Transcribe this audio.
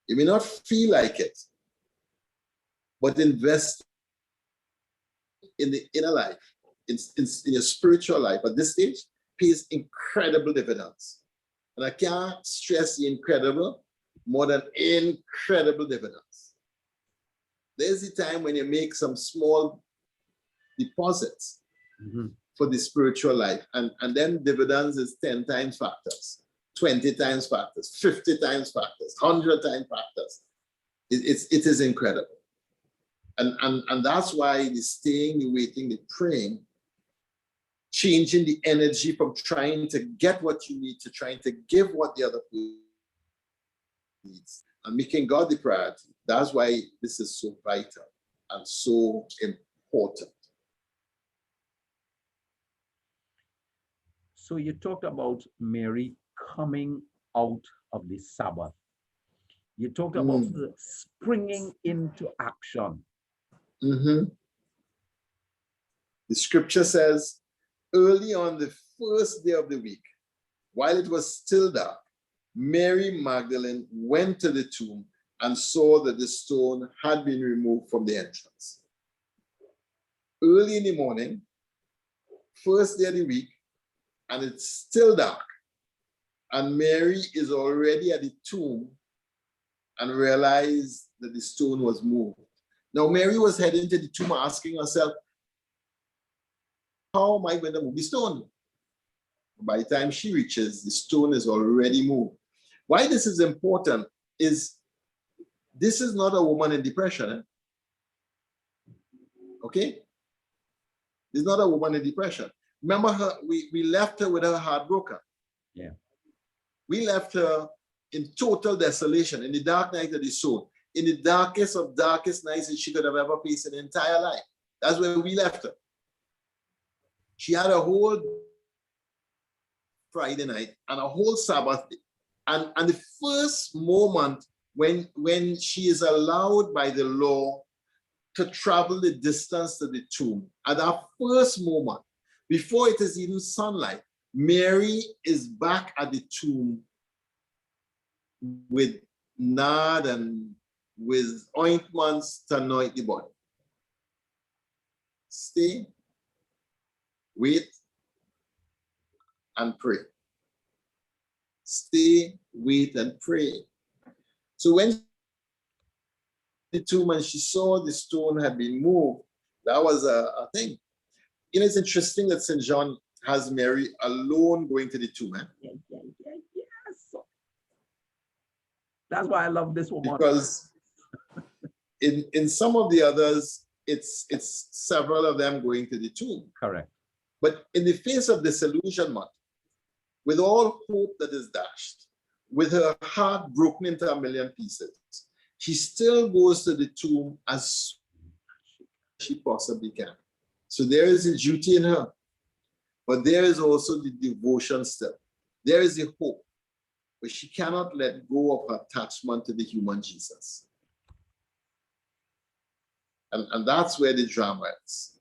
You may not feel like it, but invest in the inner life, in your spiritual life at this stage pays incredible dividends. And I can't stress the incredible more than incredible dividends. There's the time when you make some small deposits for the spiritual life, and then dividends is 10 times factors, 20 times factors, 50 times factors, 100 times factors. It is incredible. And that's why the staying, the waiting, the praying, changing the energy from trying to get what you need to trying to give what the other person needs, and making God the priority. That's why this is so vital and so important. So you talked about Mary coming out of the Sabbath. You talked about the springing into action. The scripture says, early on the first day of the week, while it was still dark, Mary Magdalene went to the tomb and saw that the stone had been removed from the entrance. Early in the morning, first day of the week, and it's still dark, and Mary is already at the tomb and realized that the stone was moved. Now, Mary was heading to the tomb asking herself, how am I going to move the stone? By the time she reaches, the stone is already moved. Why this is important is this is not a woman in depression. Okay? It's not a woman in depression. Remember her, we left her with her heart broken. Yeah. We left her in total desolation, in the dark night of the soul, in the darkest of darkest nights that she could have ever faced in her entire life. That's where we left her. She had a whole Friday night and a whole Sabbath day. And the first moment when she is allowed by the law to travel the distance to the tomb, at that first moment, before it is even sunlight, Mary is back at the tomb with nard and with ointments to anoint the body. Stay, wait, and pray. Stay, wait, and pray. So when the tomb and she saw the stone had been moved, that was a thing. You know, it's interesting that St. John has Mary alone going to the tomb. Yes. That's why I love this woman. Because in some of the others, it's several of them going to the tomb. Correct. But in the face of disillusionment, with all hope that is dashed, with her heart broken into a million pieces, she still goes to the tomb as she possibly can. So there is a duty in her, but there is also the devotion still. There is the hope, but she cannot let go of her attachment to the human Jesus. And that's where the drama is.